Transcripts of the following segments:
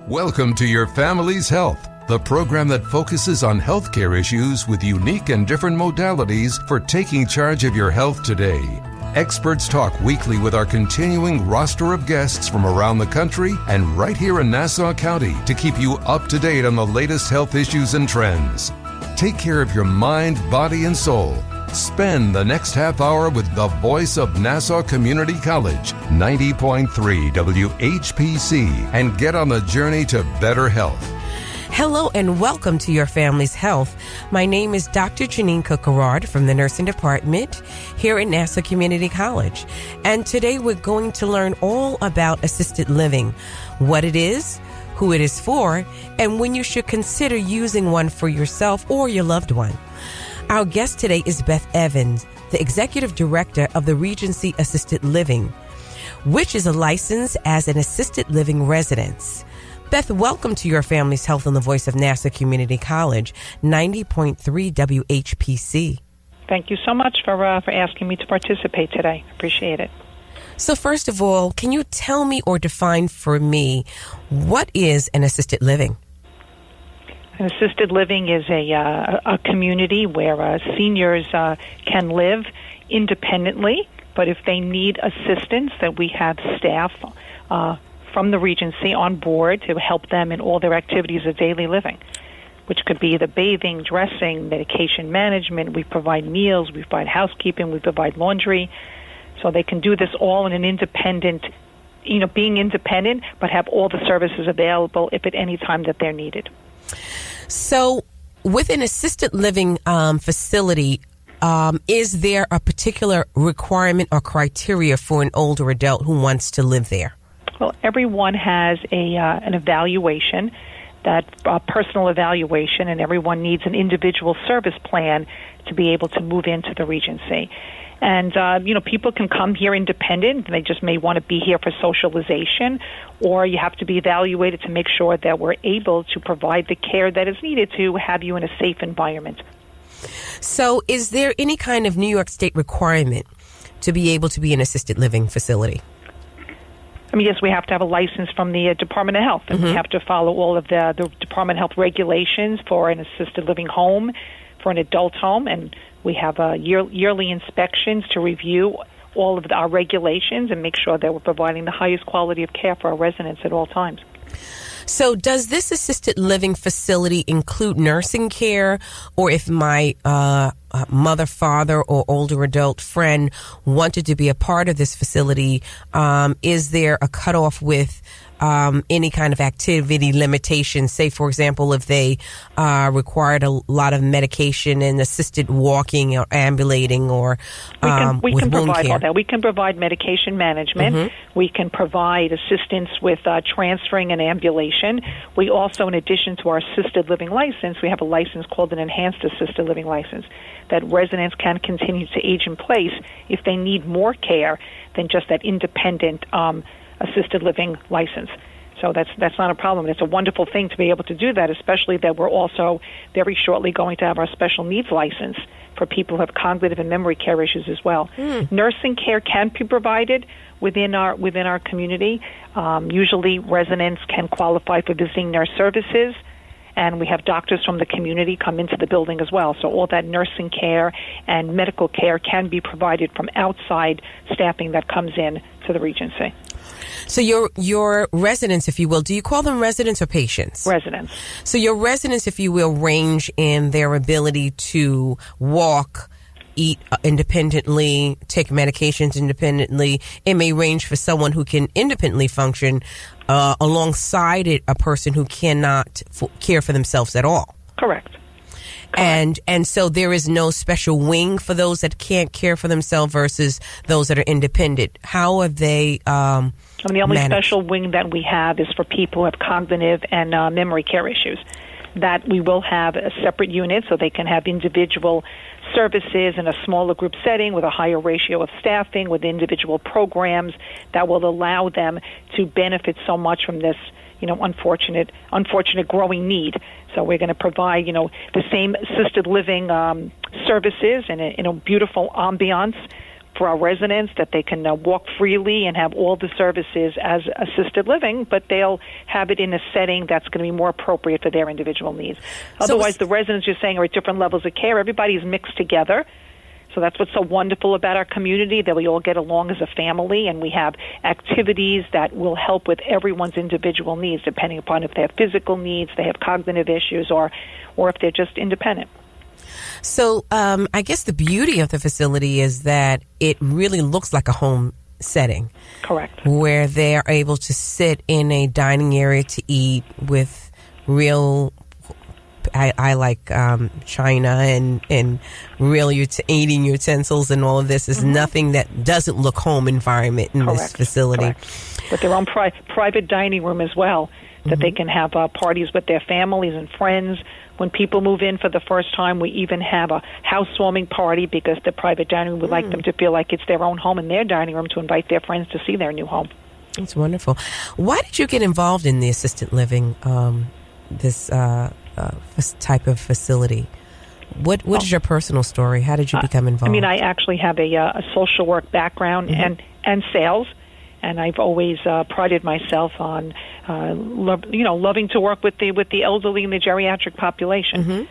Welcome to Your Family's Health, the program that focuses on healthcare issues with unique and different modalities for taking charge of your health today. Experts talk weekly with our continuing roster of guests from around the country and right here in Nassau County to keep you up to date on the latest health issues and trends. Take care of your mind, body, and soul. Spend the next half hour with the voice of Nassau Community College, 90.3 WHPC, and get on the journey to better health. Hello and welcome to Your Family's Health. My name is Dr. Janine Cookerard from the Nursing Department here at Nassau Community College. And today we're going to learn all about assisted living, what it is, who it is for, and when you should consider using one for yourself or your loved one. Our guest today is Beth Evans, the Executive Director of the Regency Assisted Living, which is a license as an assisted living residence. Beth, welcome to Your Family's Health on the voice of Nassau Community College, 90.3 WHPC. Thank you so much for asking me to participate today. Appreciate it. So first of all, can you tell me or define for me what is an assisted living? An assisted living is a community where seniors can live independently, but if they need assistance, that we have staff from the Regency on board to help them in all their activities of daily living, which could be the bathing, dressing, medication management. We provide meals, we provide housekeeping, we provide laundry. So they can do this all in an independent, being independent, but have all the services available if at any time that they're needed. So with an assisted living facility, is there a particular requirement or criteria for an older adult who wants to live there? Well, everyone has an evaluation, that personal evaluation, and everyone needs an individual service plan to be able to move into the Regency. And, people can come here independent, and they just may want to be here for socialization, or you have to be evaluated to make sure that we're able to provide the care that is needed to have you in a safe environment. So is there any kind of New York State requirement to be able to be an assisted living facility? Yes, we have to have a license from the Department of Health, and we have to follow all of the Department of Health regulations for an assisted living home, for an adult home, and we have yearly inspections to review all of our regulations and make sure that we're providing the highest quality of care for our residents at all times. So does this assisted living facility include nursing care, or if my mother, father, or older adult friend wanted to be a part of this facility, is there a cutoff with any kind of activity limitations? Say, for example, if they required a lot of medication and assisted walking or ambulating, or we can provide care. all that. We can provide medication management. We can provide assistance with transferring and ambulation. We also, in addition to our assisted living license, we have a license called an enhanced assisted living license that residents can continue to age in place if they need more care than just that independent assisted living license. So that's not a problem. It's a wonderful thing to be able to do that, especially that we're also very shortly going to have our special needs license for people who have cognitive and memory care issues as well. Nursing care can be provided within our community. Usually residents can qualify for visiting nurse services, and we have doctors from the community come into the building as well. So all that nursing care and medical care can be provided from outside staffing that comes in to the Regency. So your residents, if you will, do you call them residents or patients? Residents. So your residents, if you will, range in their ability to walk, eat independently, take medications independently. It may range for someone who can independently function alongside a person who cannot care for themselves at all. Correct. And so there is no special wing for those that can't care for themselves versus those that are independent. How are they the only managed? Special wing that we have is for people who have cognitive and memory care issues. That we will have a separate unit so they can have individual services in a smaller group setting with a higher ratio of staffing, with individual programs that will allow them to benefit so much from this, unfortunate growing need. So we're going to provide, the same assisted living services in a beautiful ambiance for our residents that they can walk freely and have all the services as assisted living, but they'll have it in a setting that's going to be more appropriate for their individual needs. Otherwise, the residents you're saying are at different levels of care. Everybody's mixed together. So that's what's so wonderful about our community, that we all get along as a family, and we have activities that will help with everyone's individual needs, depending upon if they have physical needs, they have cognitive issues, or if they're just independent. So I guess the beauty of the facility is that it really looks like a home setting. Correct. Where they are able to sit in a dining area to eat with real, I like china and real eating utensils, and all of this is nothing that doesn't look home environment in this facility. Correct. With their own private dining room as well, that they can have parties with their families and friends. When people move in for the first time, we even have a housewarming party, because the private dining room would like them to feel like it's their own home in their dining room, to invite their friends to see their new home. That's wonderful. Why did you get involved in the assisted living, this type of facility? What is your personal story? How did you become involved? I mean, I actually have a social work background and sales. And I've always prided myself on, loving to work with the elderly and the geriatric population.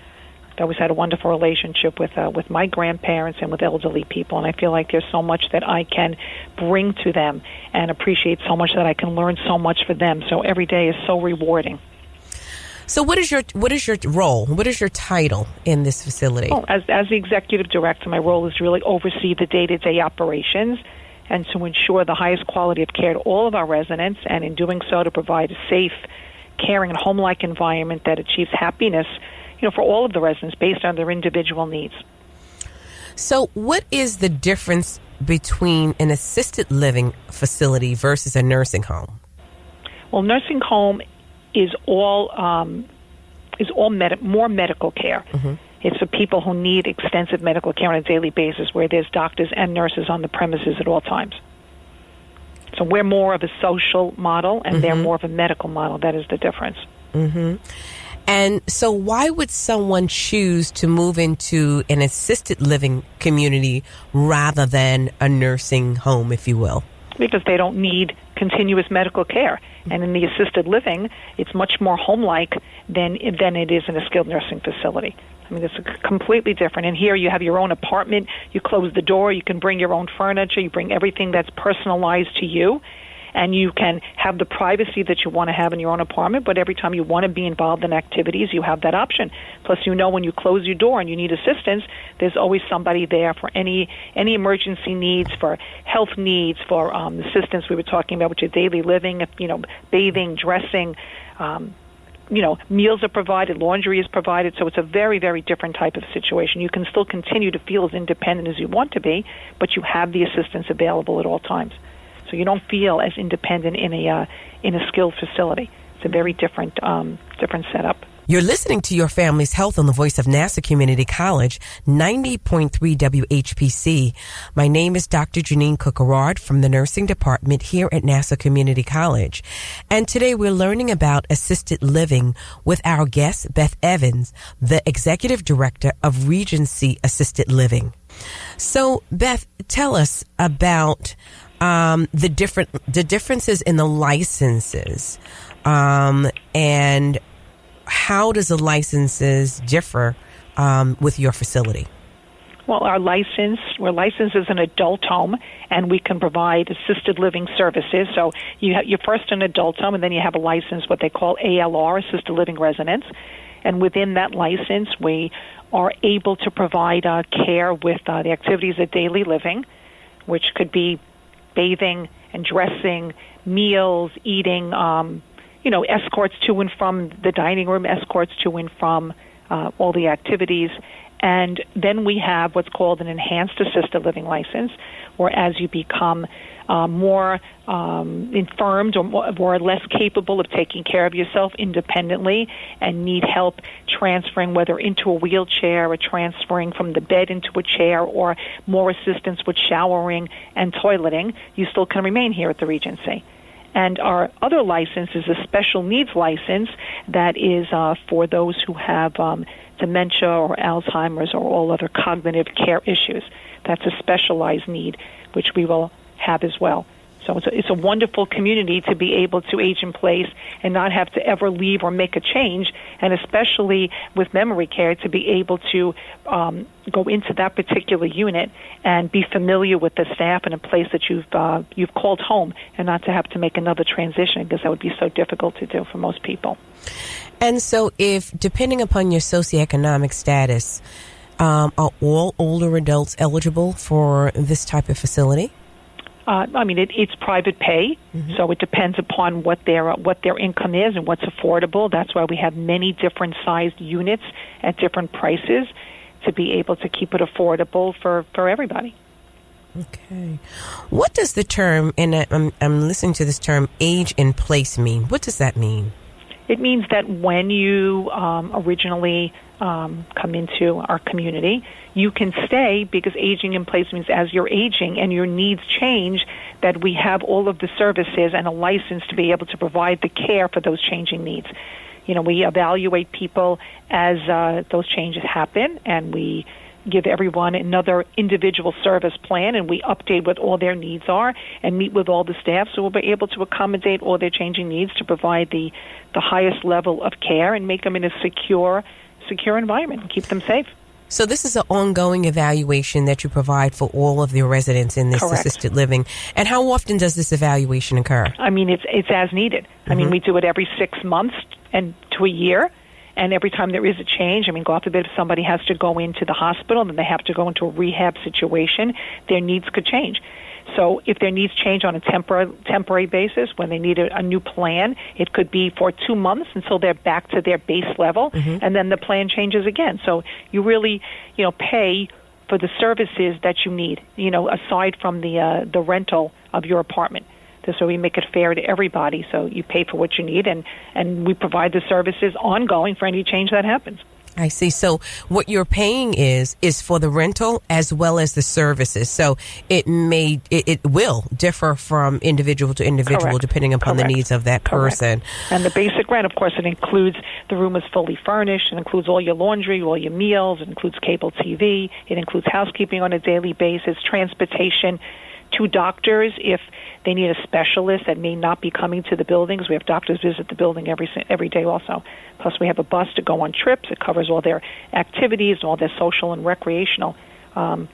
I've always had a wonderful relationship with my grandparents and with elderly people, and I feel like there's so much that I can bring to them, and appreciate so much that I can learn so much for them. So every day is so rewarding. So what is your role? What is your title in this facility? Oh, as the executive director, my role is to really oversee the day-to-day operations, and to ensure the highest quality of care to all of our residents, and in doing so to provide a safe, caring, and home-like environment that achieves happiness, for all of the residents based on their individual needs. So what is the difference between an assisted living facility versus a nursing home? Well, nursing home is all more medical care. It's for people who need extensive medical care on a daily basis, where there's doctors and nurses on the premises at all times. So we're more of a social model, and they're more of a medical model. That is the difference. And so why would someone choose to move into an assisted living community rather than a nursing home, if you will? Because they don't need continuous medical care. And in the assisted living, it's much more home-like than it is in a skilled nursing facility. I mean, it's completely different. And here you have your own apartment. You close the door. You can bring your own furniture. You bring everything that's personalized to you. And you can have the privacy that you want to have in your own apartment. But every time you want to be involved in activities, you have that option. Plus, when you close your door and you need assistance, there's always somebody there for any emergency needs, for health needs, for assistance we were talking about with your daily living, bathing, dressing, meals are provided, laundry is provided, so it's a very, very different type of situation. You can still continue to feel as independent as you want to be, but you have the assistance available at all times. So you don't feel as independent in a skilled facility. It's a very different setup. You're listening to Your Family's Health on the voice of Nassau Community College, 90.3 WHPC. My name is Dr. Janine Cook-Garrard from the nursing department here at Nassau Community College. And today we're learning about assisted living with our guest, Beth Evans, the executive director of Regency Assisted Living. So, Beth, tell us about the differences in the licenses, and how does the licenses differ with your facility? Well, we're licensed as an adult home, and we can provide assisted living services. So you're first an adult home, and then you have a license, what they call ALR, assisted living residence. And within that license, we are able to provide care with the activities of daily living, which could be bathing and dressing, meals, eating, escorts to and from the dining room, escorts to and from all the activities. And then we have what's called an enhanced assisted living license, where as you become more infirmed or less capable of taking care of yourself independently and need help transferring whether into a wheelchair or transferring from the bed into a chair or more assistance with showering and toileting, you still can remain here at the Regency. And our other license is a special needs license that is for those who have dementia or Alzheimer's or all other cognitive care issues. That's a specialized need, which we will have as well. So it's a wonderful community to be able to age in place and not have to ever leave or make a change, and especially with memory care, to be able to go into that particular unit and be familiar with the staff in a place that you've called home, and not to have to make another transition, because that would be so difficult to do for most people. And so if, depending upon your socioeconomic status, are all older adults eligible for this type of facility? It's private pay, so it depends upon what their income is and what's affordable. That's why we have many different sized units at different prices to be able to keep it affordable for everybody. Okay. What does the term, and I'm listening to this term, age in place mean? What does that mean? It means that when you originally come into our community, you can stay, because aging in place means as you're aging and your needs change, that we have all of the services and a license to be able to provide the care for those changing needs. We evaluate people as those changes happen, and we give everyone another individual service plan, and we update what all their needs are and meet with all the staff, so we'll be able to accommodate all their changing needs to provide the highest level of care and make them in a secure environment and keep them safe. So this is an ongoing evaluation that you provide for all of the residents in this Correct. assisted living. And how often does this evaluation occur? It's as needed. We do it every 6 months and to a year. And every time there is a change, God forbid, if somebody has to go into the hospital, then they have to go into a rehab situation, their needs could change. So if their needs change on a temporary basis, when they need a new plan, it could be for 2 months until they're back to their base level, and then the plan changes again. So you really, pay for the services that you need, aside from the rental of your apartment. So we make it fair to everybody. So you pay for what you need, and we provide the services ongoing for any change that happens. I see. So what you're paying is for the rental as well as the services. So it will differ from individual to individual. Correct. Depending upon Correct. The needs of that person. Correct. And the basic rent, of course, it includes the room is fully furnished. It includes all your laundry, all your meals. It includes cable TV. It includes housekeeping on a daily basis, transportation to doctors if they need a specialist that may not be coming to the buildings. We have doctors visit the building every day also. Plus we have a bus to go on trips. It covers all their activities, all their social and recreational. Wow.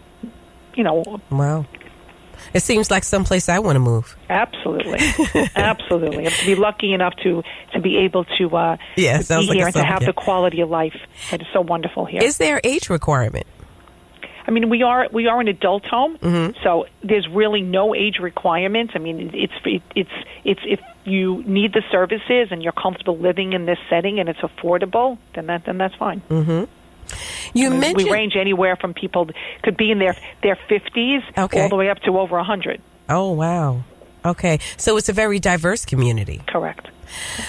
It seems like someplace I want to move. Absolutely. Absolutely. To be lucky enough to be able to be here and to have the quality of life that is so wonderful here. Is there age requirement? We are an adult home, so there's really no age requirement. It's if you need the services and you're comfortable living in this setting and it's affordable, then that's fine. Mm-hmm. You mentioned we range anywhere from people could be in their 50s all the way up to over 100. Oh wow! Okay, so it's a very diverse community. Correct.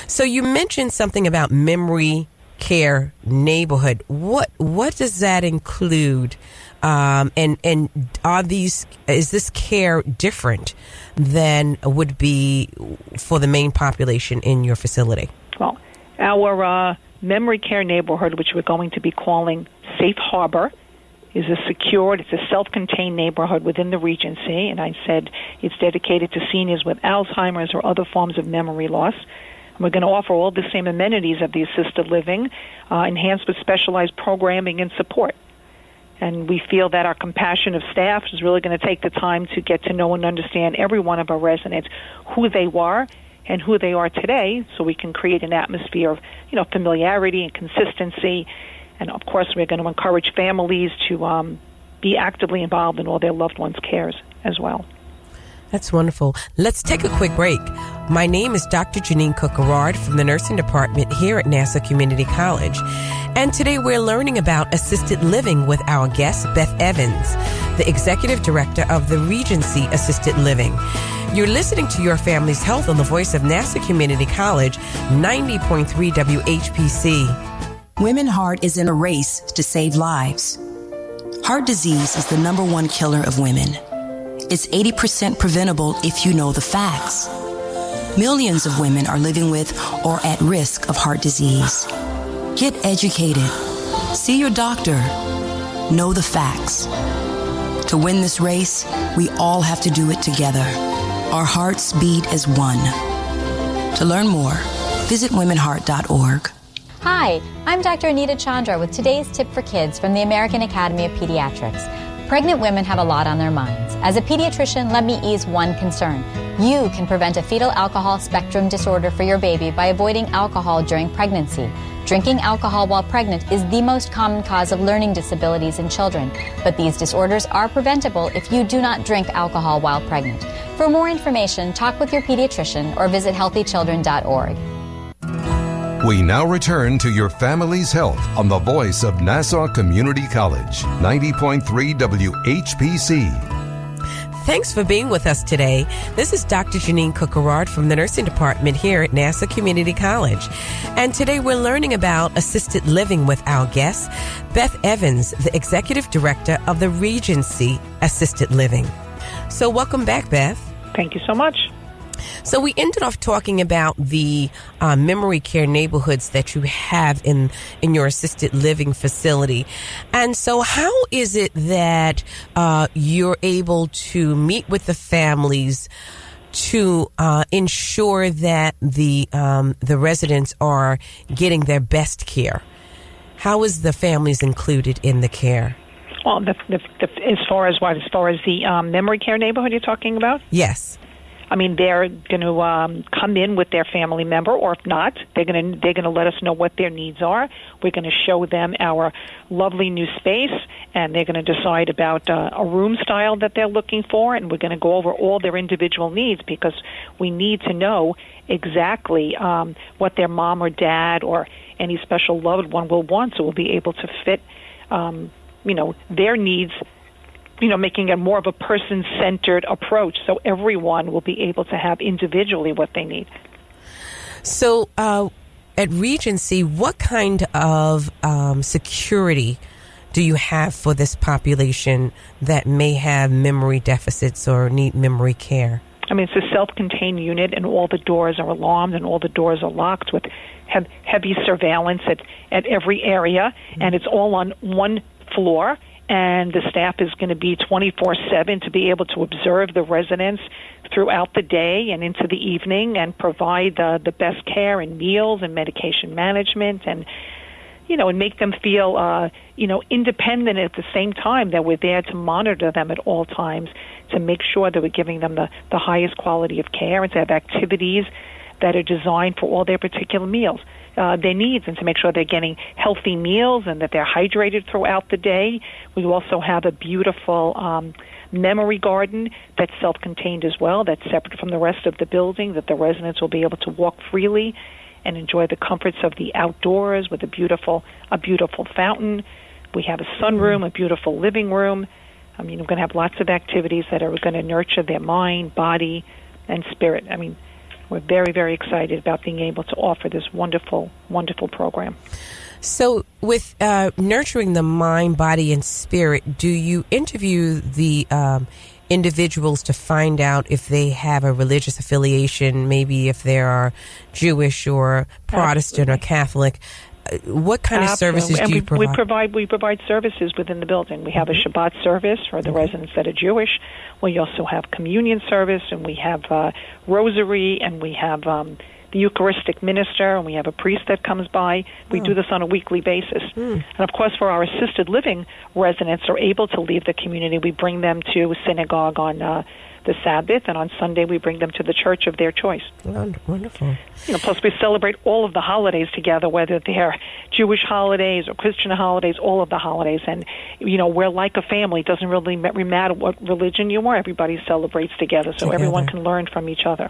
So you mentioned something about memory care neighborhood. What does that include? And is this care different than would be for the main population in your facility? Well, our memory care neighborhood, which we're going to be calling Safe Harbor, is it's a self-contained neighborhood within the Regency, and I said it's dedicated to seniors with Alzheimer's or other forms of memory loss. And we're going to offer all the same amenities of the assisted living, enhanced with specialized programming and support. And we feel that our compassionate staff is really going to take the time to get to know and understand every one of our residents, who they were and who they are today, so we can create an atmosphere of, familiarity and consistency. And, of course, we're going to encourage families to be actively involved in all their loved ones' cares as well. That's wonderful. Let's take a quick break. My name is Dr. Janine Cook-Garrard from the nursing department here at Nassau Community College. And today we're learning about assisted living with our guest, Beth Evans, the executive director of the Regency Assisted Living. You're listening to Your Family's Health on the voice of Nassau Community College, 90.3 WHPC. Women's Heart is in a race to save lives. Heart disease is the #1 killer of women. It's 80% preventable if you know the facts. Millions of women are living with or at risk of heart disease. Get educated. See your doctor. Know the facts. To win this race, we all have to do it together. Our hearts beat as one. To learn more, visit womenheart.org. Hi, I'm Dr. Anita Chandra with today's tip for kids from the American Academy of Pediatrics. Pregnant women have a lot on their minds. As a pediatrician, let me ease one concern. You can prevent a fetal alcohol spectrum disorder for your baby by avoiding alcohol during pregnancy. Drinking alcohol while pregnant is the most common cause of learning disabilities in children, but these disorders are preventable if you do not drink alcohol while pregnant. For more information, talk with your pediatrician or visit healthychildren.org. We now return to your family's health on the voice of Nassau Community College, 90.3 WHPC. Thanks for being with us today. This is Dr. Janine Cook-Garrard from the nursing department here at Nassau Community College. And today we're learning about assisted living with our guest, Beth Evans, the executive director of the Regency Assisted Living. So welcome back, Beth. Thank you so much. So we ended off talking about the memory care neighborhoods that you have in your assisted living facility. And so how is it that you're able to meet with the families to ensure that the residents are getting their best care? How is the families included in the care? Well, as far as the memory care neighborhood you're talking about? Yes. I mean, they're going to come in with their family member, or if not, they're going to let us know what their needs are. We're going to show them our lovely new space, and they're going to decide about a room style that they're looking for, and we're going to go over all their individual needs because we need to know exactly what their mom or dad or any special loved one will want, so we'll be able to fit, their needs. Making it more of a person-centered approach, so everyone will be able to have individually what they need. So at Regency, what kind of security do you have for this population that may have memory deficits or need memory care? I mean, it's a self-contained unit, and all the doors are alarmed, and all the doors are locked with heavy surveillance at every area, and it's all on one floor. And the staff is going to be 24/7 to be able to observe the residents throughout the day and into the evening and provide the best care and meals and medication management and make them feel, independent at the same time, that we're there to monitor them at all times to make sure that we're giving them the highest quality of care and to have activities that are designed for all their particular their needs, and to make sure they're getting healthy meals and that they're hydrated throughout the day. We also have a beautiful memory garden that's self-contained as well, that's separate from the rest of the building, that the residents will be able to walk freely and enjoy the comforts of the outdoors with a beautiful fountain. We have a sunroom, a beautiful living room. I mean, we're going to have lots of activities that are going to nurture their mind, body, and spirit. I mean, we're very, very excited about being able to offer this wonderful, wonderful program. So with nurturing the mind, body, and spirit, do you interview the individuals to find out if they have a religious affiliation, maybe if they are Jewish or Protestant or Catholic? What kind of services do you provide? We provide services within the building. We have a Shabbat service for the residents that are Jewish. We also have communion service, and we have rosary, and we have the Eucharistic minister, and we have a priest that comes by. We do this on a weekly basis. And, of course, for our assisted living residents are able to leave the community, we bring them to synagogue on the Sabbath, and on Sunday we bring them to the church of their choice. Wonderful. Plus we celebrate all of the holidays together, whether they're Jewish holidays or Christian holidays, all of the holidays. And, we're like a family. It doesn't really matter what religion you are. Everybody celebrates together, so everyone can learn from each other.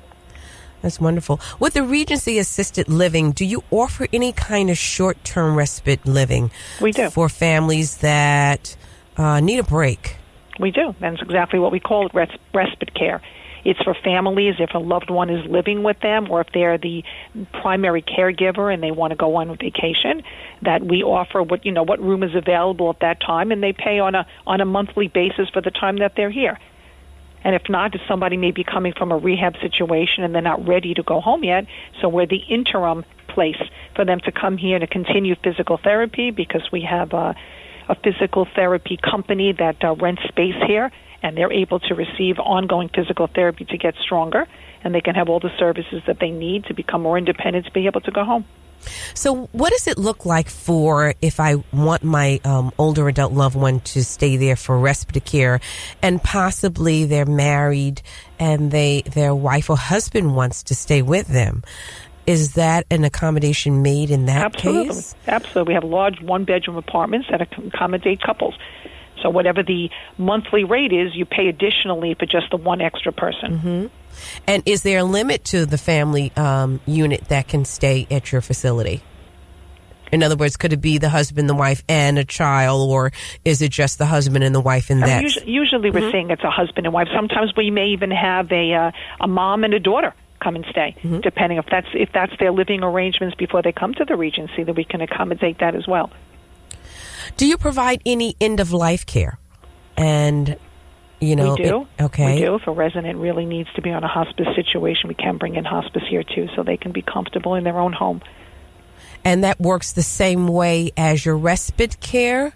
That's wonderful. With the Regency Assisted Living, do you offer any kind of short-term respite living? We do. For families that need a break? We do. That's exactly what we call respite care. It's for families if a loved one is living with them or if they're the primary caregiver and they want to go on vacation, that we offer what room is available at that time, and they pay on a monthly basis for the time that they're here. And if not, if somebody may be coming from a rehab situation and they're not ready to go home yet, so we're the interim place for them to come here to continue physical therapy, because we have a physical therapy company that rents space here, and they're able to receive ongoing physical therapy to get stronger, and they can have all the services that they need to become more independent to be able to go home. So what does it look like for if I want my older adult loved one to stay there for respite care, and possibly they're married and their wife or husband wants to stay with them? Is that an accommodation made in that case? Absolutely. We have large one-bedroom apartments that accommodate couples. So whatever the monthly rate is, you pay additionally for just the one extra person. Mm-hmm. And is there a limit to the family unit that can stay at your facility? In other words, could it be the husband, the wife, and a child, or is it just the husband and the wife and that? Usually we're saying it's a husband and wife. Sometimes we may even have a mom and a daughter come and stay, depending if that's their living arrangements before they come to the Regency, that we can accommodate that as well. Do you provide any end-of-life care? And, you know... We do. Okay. We do. If a resident really needs to be on a hospice situation, we can bring in hospice here, too, so they can be comfortable in their own home. And that works the same way as your respite care?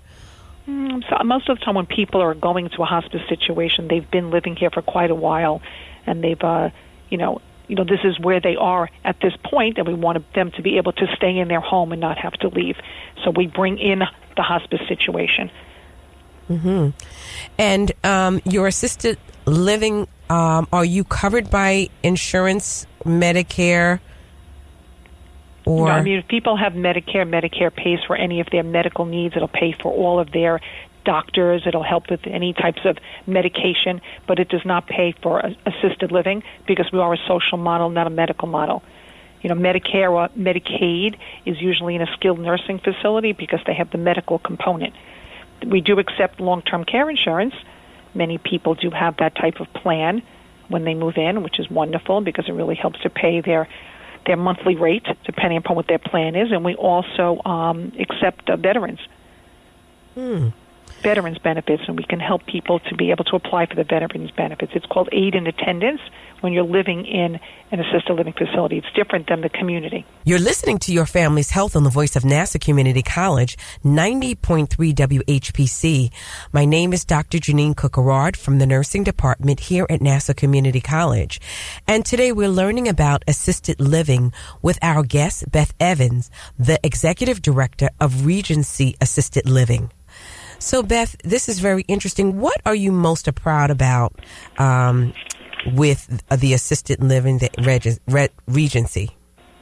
So most of the time when people are going to a hospice situation, they've been living here for quite a while, and they've, this is where they are at this point, and we want them to be able to stay in their home and not have to leave. So we bring in the hospice situation. Mm-hmm. And your assisted living, are you covered by insurance, Medicare? Or? No, I mean, if people have Medicare pays for any of their medical needs. It'll pay for all of their doctors. It'll help with any types of medication, but it does not pay for assisted living because we are a social model, not a medical model. You know, Medicare or Medicaid is usually in a skilled nursing facility because they have the medical component. We do accept long-term care insurance. Many people do have that type of plan when they move in, which is wonderful because it really helps to pay their monthly rate, depending upon what their plan is. And we also accept veterans. Veterans benefits, and we can help people to be able to apply for the veterans benefits. It's called aid in attendance when you're living in an assisted living facility. It's different than the community. You're listening to Your Family's Health on the voice of Nassau Community College, 90.3 WHPC. My name is Dr. Janine Cook-Garrard from the nursing department here at Nassau Community College. And today we're learning about assisted living with our guest, Beth Evans, the executive director of Regency Assisted Living. So, Beth, this is very interesting. What are you most proud about with the assisted living, the Regency?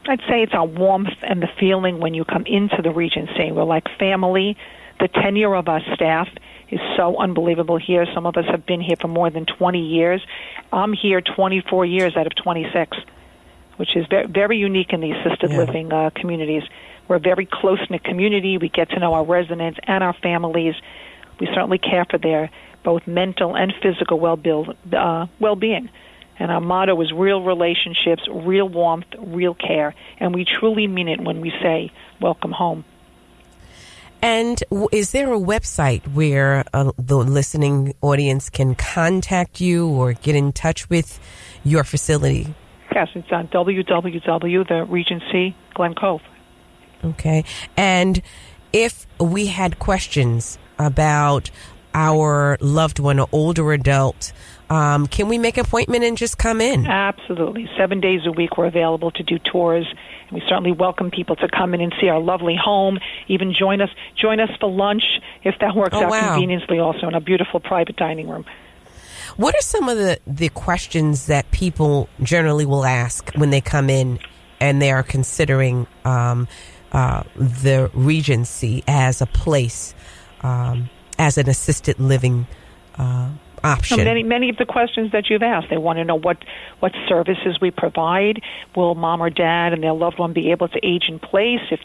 I'd say it's our warmth and the feeling when you come into the Regency. We're like family. The tenure of our staff is so unbelievable here. Some of us have been here for more than 20 years. I'm here 24 years out of 26, which is very, very unique in the assisted living communities. We're a very close-knit community. We get to know our residents and our families. We certainly care for their both mental and physical well-being. And our motto is real relationships, real warmth, real care. And we truly mean it when we say, welcome home. And is there a website where the listening audience can contact you or get in touch with your facility? Yes, it's on the Regency, Glen, Cove. Okay. And if we had questions about our loved one or older adult, can we make an appointment and just come in? Absolutely. 7 days a week we're available to do tours. And we certainly welcome people to come in and see our lovely home. Even join us for lunch if that works out conveniently also in a beautiful private dining room. What are some of the questions that people generally will ask when they come in and they are considering the Regency as a place, as an assisted living option? Many of the questions that you've asked. They want to know what services we provide. Will mom or dad and their loved one be able to age in place? If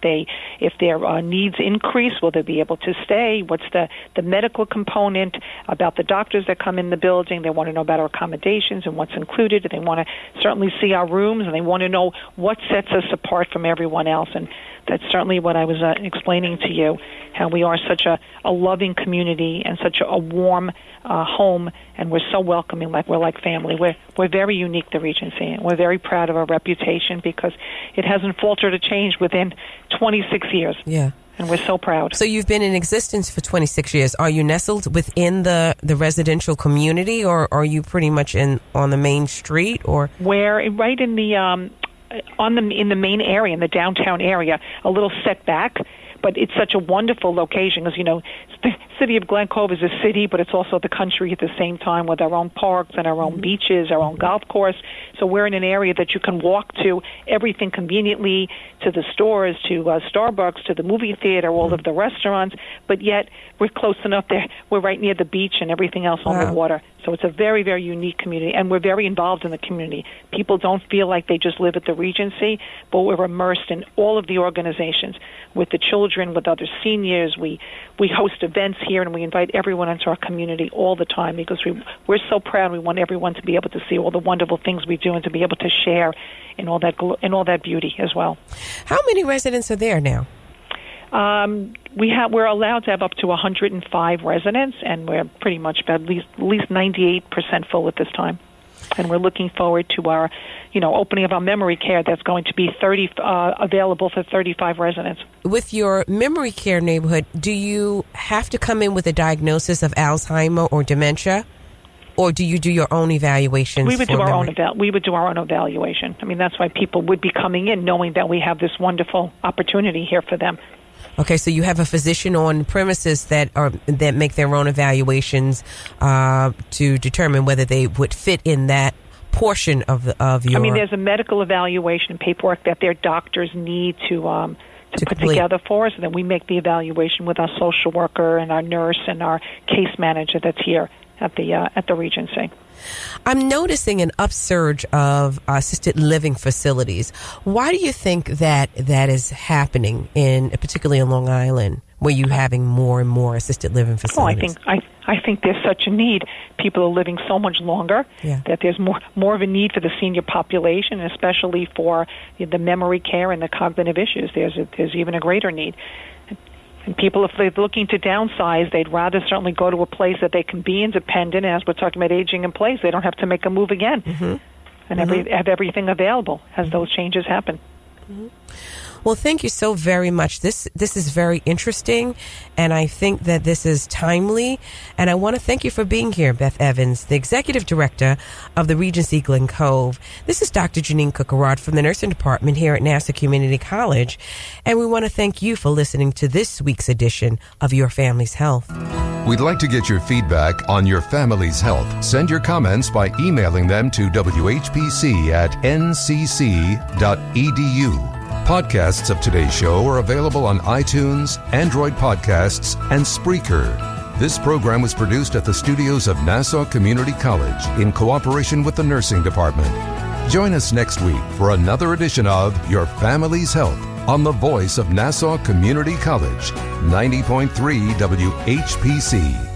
their needs increase, will they be able to stay? What's the medical component about the doctors that come in the building? They want to know about our accommodations and what's included. They want to certainly see our rooms, and they want to know what sets us apart from everyone else. And that's certainly what I was explaining to you, how we are such a loving community and such a warm home home, and we're so welcoming, like we're like family. We're very unique, the Regency, and we're very proud of our reputation because it hasn't faltered or changed within 26 years. Yeah. And we're so proud. So you've been in existence for 26 years. Are you nestled within the residential community, or are you pretty much on the main street, or? We're right in the in the main area, in the downtown area, a little setback. But it's such a wonderful location because, the city of Glen Cove is a city, but it's also the country at the same time with our own parks and our own beaches, our own golf course. So we're in an area that you can walk to everything conveniently, to the stores, to Starbucks, to the movie theater, all of the restaurants, but yet we're close enough there. We're right near the beach and everything else on the water. So it's a very, very unique community, and we're very involved in the community. People don't feel like they just live at the Regency, but we're immersed in all of the organizations with the children, with other seniors. We host events here, and we invite everyone into our community all the time because we're so proud. We want everyone to be able to see all the wonderful things we do and to be able to share in all that beauty as well. How many residents are there now? We're allowed to have up to 105 residents, and we're pretty much about at least 98% full at this time. And we're looking forward to our, opening of our memory care that's going to be available for 35 residents. With your memory care neighborhood, do you have to come in with a diagnosis of Alzheimer or dementia? Or do you do your own evaluations? We would do our own evaluation. I mean, that's why people would be coming in knowing that we have this wonderful opportunity here for them. Okay, so you have a physician on premises that make their own evaluations to determine whether they would fit in that portion of your. I mean, there's a medical evaluation paperwork that their doctors need to put complete together for us, and then we make the evaluation with our social worker and our nurse and our case manager that's here at the Regency. I'm noticing an upsurge of assisted living facilities. Why do you think that is happening, particularly in Long Island, where you're having more and more assisted living facilities? I think there's such a need. People are living so much longer that there's more of a need for the senior population, especially for the memory care and the cognitive issues. There's even a greater need. And people, if they're looking to downsize, they'd rather certainly go to a place that they can be independent. And as we're talking about aging in place, they don't have to make a move again and have everything available as those changes happen. Mm-hmm. Well, thank you so very much. This is very interesting, and I think that this is timely. And I want to thank you for being here, Beth Evans, the Executive Director of the Regency Glen Cove. This is Dr. Janine Cookerrod from the Nursing Department here at Nassau Community College. And we want to thank you for listening to this week's edition of Your Family's Health. We'd like to get your feedback on your family's health. Send your comments by emailing them to whpc@ncc.edu. Podcasts of today's show are available on iTunes, Android Podcasts, and Spreaker. This program was produced at the studios of Nassau Community College in cooperation with the Nursing Department. Join us next week for another edition of Your Family's Health on the voice of Nassau Community College, 90.3 WHPC.